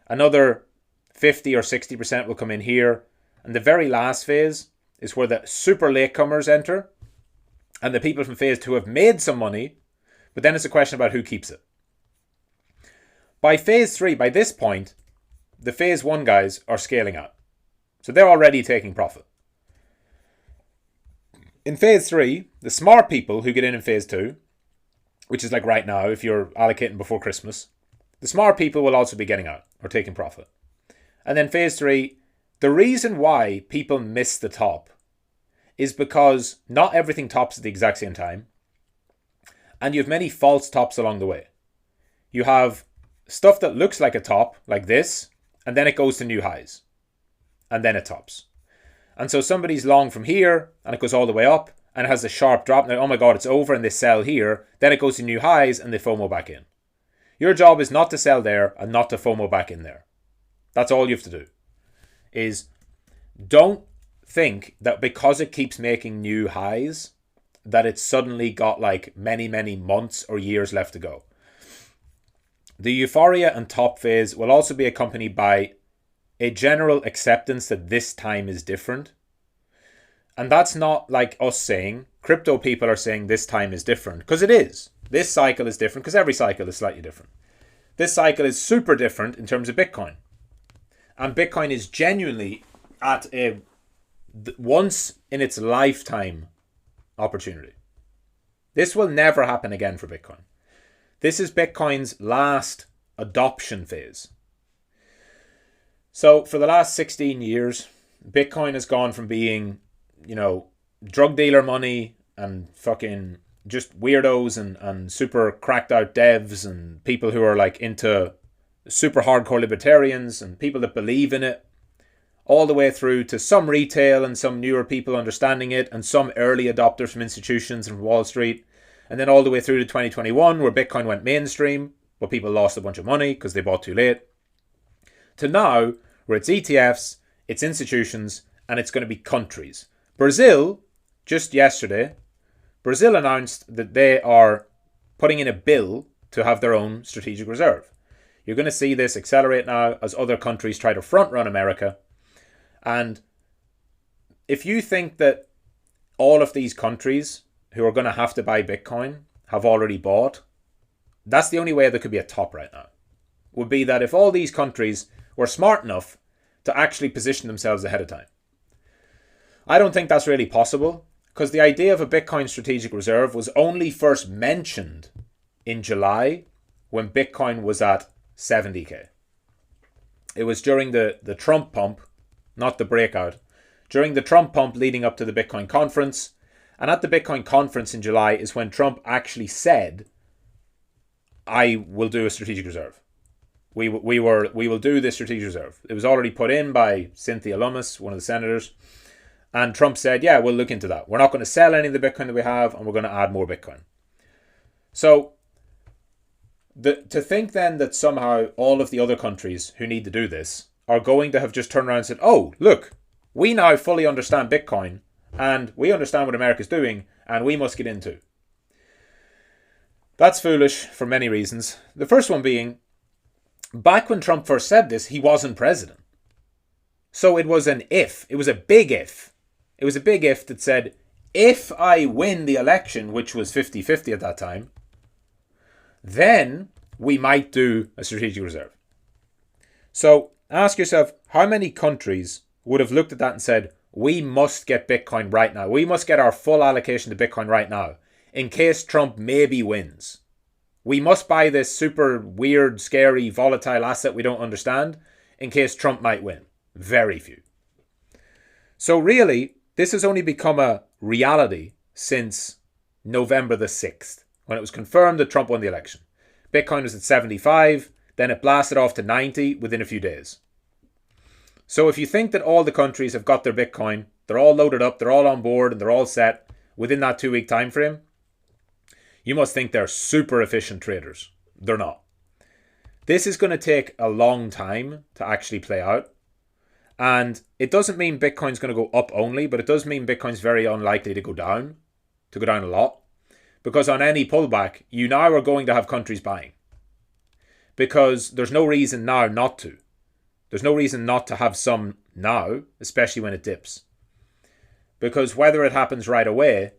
Another 50 or 60% will come in here. And the very last phase is where the super latecomers enter and the people from phase 2 have made some money, but then it's a question about who keeps it. By phase 3, by this point, the phase 1 guys are scaling out. So they're already taking profit. In phase 3, the smart people who get in phase 2, which is like right now, if you're allocating before Christmas, the smart people will also be getting out or taking profit. And then phase 3, the reason why people miss the top is because not everything tops at the exact same time. And you have many false tops along the way. You have stuff that looks like a top, like this, and then it goes to new highs. And then it tops. And so somebody's long from here, and it goes all the way up, and it has a sharp drop. Now, oh my God, it's over, and they sell here. Then it goes to new highs, and they FOMO back in. Your job is not to sell there, and not to FOMO back in there. That's all you have to do. Is don't think that because it keeps making new highs, that it's suddenly got like many, many months or years left to go. The euphoria and top phase will also be accompanied by a general acceptance that this time is different. And that's not like us saying, crypto people are saying this time is different, because it is. This cycle is different because every cycle is slightly different. This cycle is super different in terms of Bitcoin. And Bitcoin is genuinely at a once in its lifetime opportunity. This will never happen again for Bitcoin. This is Bitcoin's last adoption phase. So for the last 16 years, Bitcoin has gone from being, drug dealer money and fucking just weirdos and super cracked out devs and people who are like into super hardcore libertarians and people that believe in it, all the way through to some retail and some newer people understanding it and some early adopters from institutions and from Wall Street. And then all the way through to 2021 where Bitcoin went mainstream, but people lost a bunch of money because they bought too late. To now where it's ETFs, it's institutions, and it's going to be countries. Brazil, just yesterday, Brazil announced that they are putting in a bill to have their own strategic reserve. You're going to see this accelerate now as other countries try to front run America. And if you think that all of these countries who are going to have to buy Bitcoin have already bought, that's the only way there could be a top right now. Would be that if all these countries were smart enough to actually position themselves ahead of time. I don't think that's really possible because the idea of a Bitcoin strategic reserve was only first mentioned in July when Bitcoin was at 70k. It was during the Trump pump, not the breakout, during the Trump pump leading up to the Bitcoin conference. And at the Bitcoin conference in July is when Trump actually said, I will do a strategic reserve. We will do this strategic reserve. It was already put in by Cynthia Lummis, one of the senators. And Trump said, yeah, we'll look into that. We're not going to sell any of the Bitcoin that we have, and we're going to add more Bitcoin. So to think then that somehow all of the other countries who need to do this are going to have just turned around and said, oh, look, we now fully understand Bitcoin and we understand what America's doing and we must get into. That's foolish for many reasons. The first one being, back when Trump first said this, he wasn't president. So it was an if. It was a big if. It was a big if that said, if I win the election, which was 50-50 at that time, then we might do a strategic reserve. So ask yourself, how many countries would have looked at that and said, we must get Bitcoin right now. We must get our full allocation to Bitcoin right now in case Trump maybe wins. We must buy this super weird, scary, volatile asset we don't understand in case Trump might win. Very few. So really, this has only become a reality since November the 6th, when it was confirmed that Trump won the election. Bitcoin was at 75, then it blasted off to 90 within a few days. So if you think that all the countries have got their Bitcoin, they're all loaded up, they're all on board, and they're all set within that 2-week time frame, you must think they're super efficient traders. They're not. This is going to take a long time to actually play out. And it doesn't mean Bitcoin's going to go up only, but it does mean Bitcoin's very unlikely to go down a lot. Because on any pullback, you now are going to have countries buying. Because there's no reason now not to. There's no reason not to have some now, especially when it dips. Because whether it happens right away,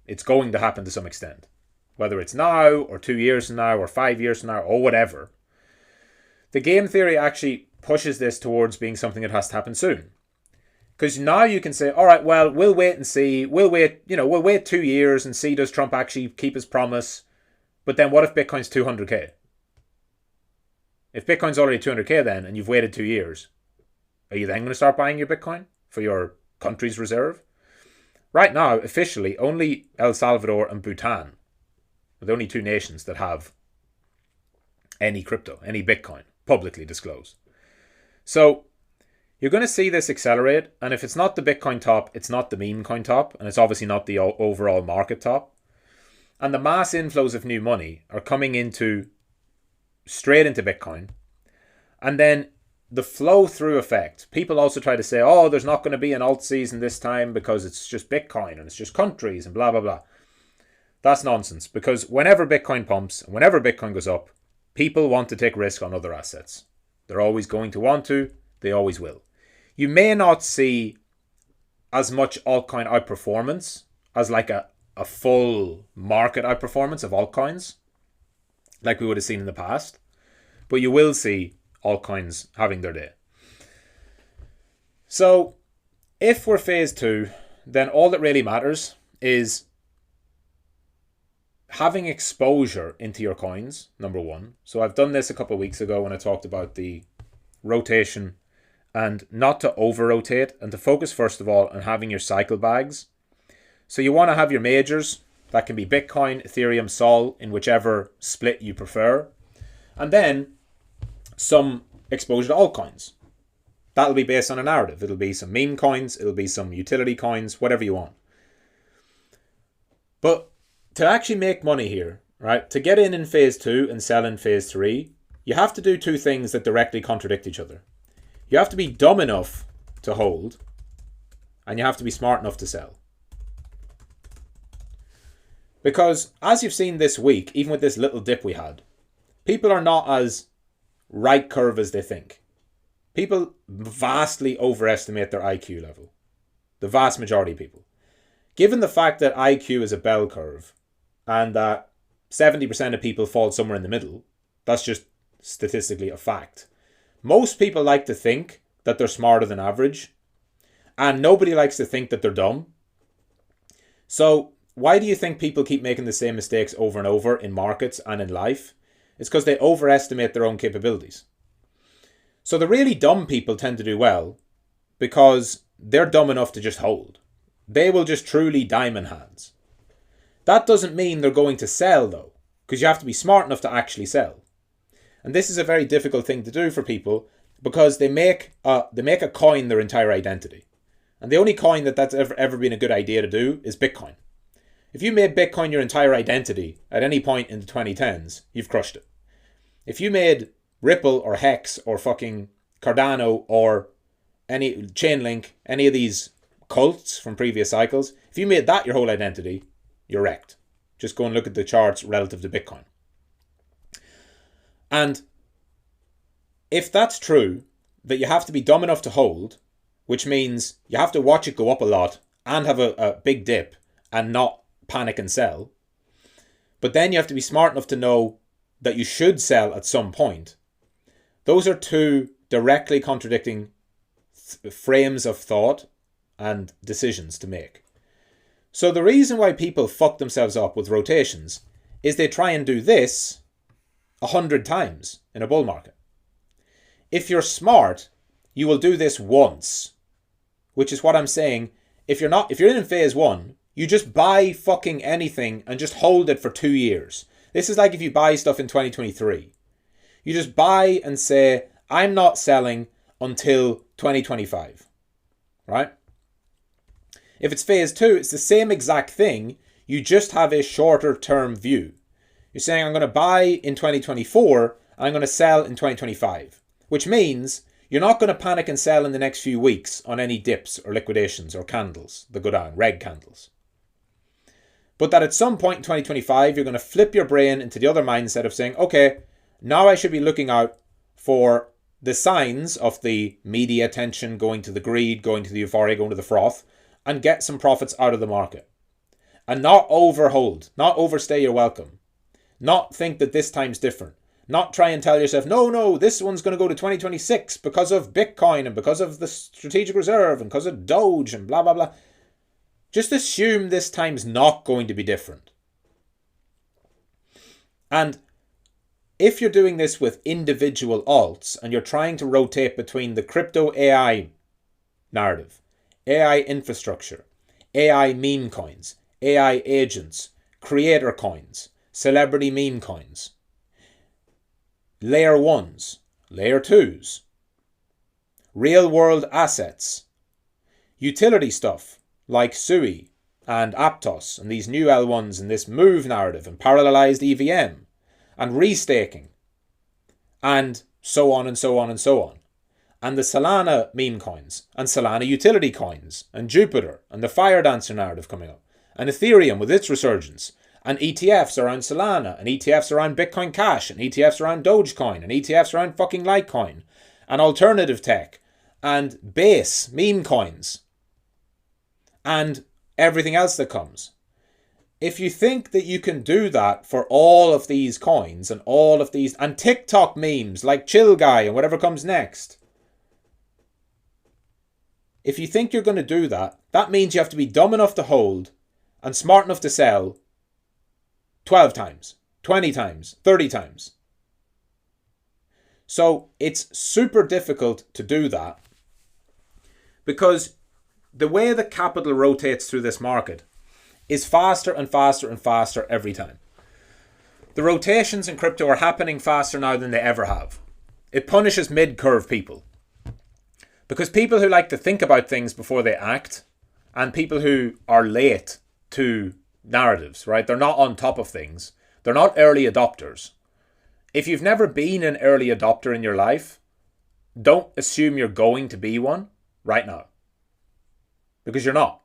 it's going to happen to some extent. Whether it's now, or 2 years from now, or 5 years from now, or whatever. The game theory actually pushes this towards being something that has to happen soon. Because now you can say, all right, well, we'll wait and see. We'll wait 2 years and see, does Trump actually keep his promise? But then what if Bitcoin's 200k? If Bitcoin's already 200k then, and you've waited 2 years, are you then going to start buying your Bitcoin for your country's reserve? Right now, officially, only El Salvador and Bhutan are the only 2 nations that have any crypto, any Bitcoin, publicly disclosed. So you're going to see this accelerate, and if it's not the Bitcoin top, it's not the meme coin top, and it's obviously not the overall market top. And the mass inflows of new money are coming straight into Bitcoin. And then the flow through effect. People also try to say, oh, there's not going to be an alt season this time because it's just Bitcoin and it's just countries and blah, blah, blah. That's nonsense, because whenever Bitcoin pumps and whenever Bitcoin goes up, people want to take risk on other assets. They're always going to want to. They always will. You may not see as much altcoin outperformance as like a full market outperformance of altcoins, like we would have seen in the past. But you will see altcoins having their day. So if we're phase 2, then all that really matters is having exposure into your coins, number 1. So I've done this a couple of weeks ago when I talked about the rotation and not to over-rotate, and to focus first of all on having your cycle bags. So you want to have your majors. That can be Bitcoin, Ethereum, Sol, in whichever split you prefer. And then some exposure to altcoins. That'll be based on a narrative. It'll be some meme coins. It'll be some utility coins, whatever you want. But to actually make money here, right, to get in phase 2 and sell in phase 3, you have to do 2 things that directly contradict each other. You have to be dumb enough to hold, and you have to be smart enough to sell. Because as you've seen this week, even with this little dip we had, people are not as right curve as they think. People vastly overestimate their IQ level. The vast majority of people. Given the fact that IQ is a bell curve and that 70% of people fall somewhere in the middle, that's just statistically a fact. Most people like to think that they're smarter than average, and nobody likes to think that they're dumb. So why do you think people keep making the same mistakes over and over in markets and in life? It's because they overestimate their own capabilities. So the really dumb people tend to do well because they're dumb enough to just hold. They will just truly diamond hands. That doesn't mean they're going to sell though, because you have to be smart enough to actually sell. And this is a very difficult thing to do for people because they make a coin their entire identity. And the only coin that's ever been a good idea to do is Bitcoin. If you made Bitcoin your entire identity at any point in the 2010s, you've crushed it. If you made Ripple or Hex or fucking Cardano or any Chainlink, any of these cults from previous cycles, if you made that your whole identity, you're wrecked. Just go and look at the charts relative to Bitcoin. And if that's true, that you have to be dumb enough to hold, which means you have to watch it go up a lot and have a big dip and not panic and sell, but then you have to be smart enough to know that you should sell at some point. Those are 2 directly contradicting frames of thought and decisions to make. So the reason why people fuck themselves up with rotations is they try and do this 100 times in a bull market. If you're smart, you will do this once, which is what I'm saying. If you're in phase 1, you just buy fucking anything and just hold it for 2 years. This is like if you buy stuff in 2023. You just buy and say, I'm not selling until 2025, right? If it's phase 2, it's the same exact thing. You just have a shorter term view. You're saying, I'm going to buy in 2024 and I'm going to sell in 2025, which means you're not going to panic and sell in the next few weeks on any dips or liquidations or candles that go down, red candles. But that at some point in 2025, you're going to flip your brain into the other mindset of saying, okay, now I should be looking out for the signs of the media attention, going to the greed, going to the euphoria, going to the froth, and get some profits out of the market. And not overhold, not overstay your welcome. Not think that this time's different. Not try and tell yourself, no, this one's going to go to 2026 because of Bitcoin and because of the strategic reserve and because of Doge and blah, blah, blah. Just assume this time's not going to be different. And if you're doing this with individual alts and you're trying to rotate between the crypto AI narrative, AI infrastructure, AI meme coins, AI agents, creator coins, celebrity meme coins, layer 1s, layer 2s, real world assets, utility stuff like SUI and Aptos and these new L1s and this move narrative and parallelized EVM and restaking and so on and so on and so on. And the Solana meme coins and Solana utility coins and Jupiter and the Fire Dancer narrative coming up and Ethereum with its resurgence and ETFs around Solana and ETFs around Bitcoin Cash and ETFs around Dogecoin and ETFs around fucking Litecoin and alternative tech and base meme coins and everything else that comes. If you think that you can do that for all of these coins and all of these and TikTok memes like Chill Guy and whatever comes next, if you think you're going to do that, that means you have to be dumb enough to hold and smart enough to sell 12 times, 20 times, 30 times. So it's super difficult to do that because the way that capital rotates through this market is faster and faster and faster every time. The rotations in crypto are happening faster now than they ever have. It punishes mid-curve people. Because people who like to think about things before they act and people who are late to narratives, right? They're not on top of things. They're not early adopters. If you've never been an early adopter in your life, don't assume you're going to be one right now. Because you're not.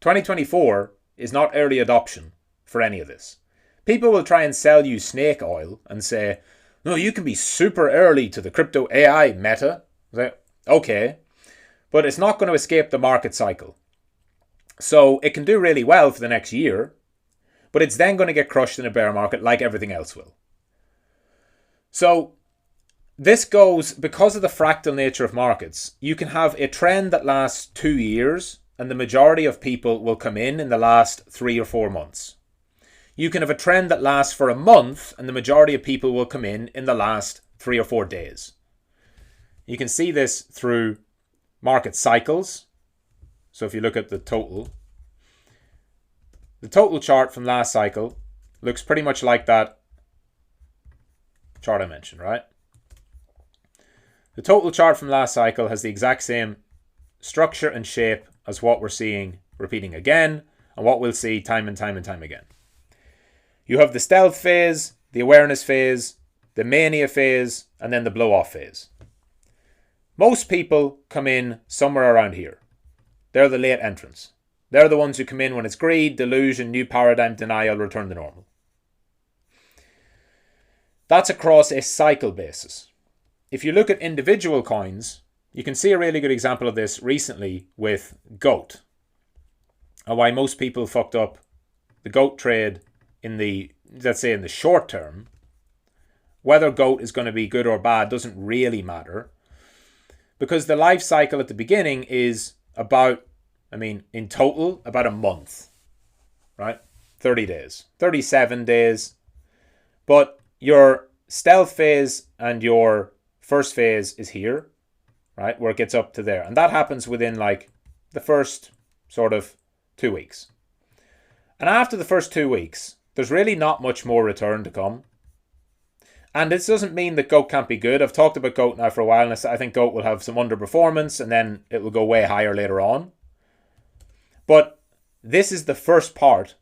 2024 is not early adoption for any of this. People will try and sell you snake oil and say, no, you can be super early to the crypto AI meta. Okay, but it's not going to escape the market cycle. So it can do really well for the next year, but it's then going to get crushed in a bear market like everything else will. So this goes, because of the fractal nature of markets, you can have a trend that lasts 2 years and the majority of people will come in the last 3 or 4 months. You can have a trend that lasts for a month and the majority of people will come in the last 3 or 4 days. You can see this through market cycles. So if you look at the total chart from last cycle looks pretty much like that chart I mentioned, right? The total chart from last cycle has the exact same structure and shape as what we're seeing repeating again and what we'll see time and time and time again. You have the stealth phase, the awareness phase, the mania phase, and then the blow-off phase. Most people come in somewhere around here. They're the late entrants. They're the ones who come in when it's greed, delusion, new paradigm, denial, return to normal. That's across a cycle basis. If you look at individual coins, you can see a really good example of this recently with GOAT. And why most people fucked up the GOAT trade in the short term. Whether GOAT is going to be good or bad doesn't really matter. Because the life cycle at the beginning is about, in total, about a month, right? 30 days, 37 days. But your stealth phase and your first phase is here, right? Where it gets up to there. And that happens within the first sort of 2 weeks. And after the first 2 weeks, there's really not much more return to come. And this doesn't mean that GOAT can't be good. I've talked about GOAT now for a while, and I think GOAT will have some underperformance, and then it will go way higher later on. But this is the first part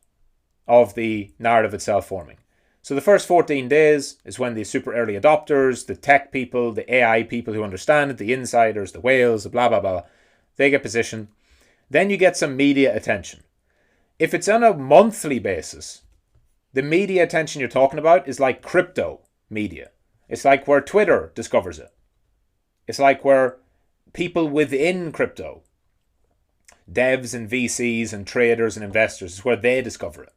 of the narrative itself forming. So the first 14 days is when the super early adopters, the tech people, the AI people who understand it, the insiders, the whales, the blah, blah, blah, they get positioned. Then you get some media attention. If it's on a monthly basis, the media attention you're talking about is like crypto media. It's like where Twitter discovers it. It's like where people within crypto, devs and VCs and traders and investors, is where they discover it.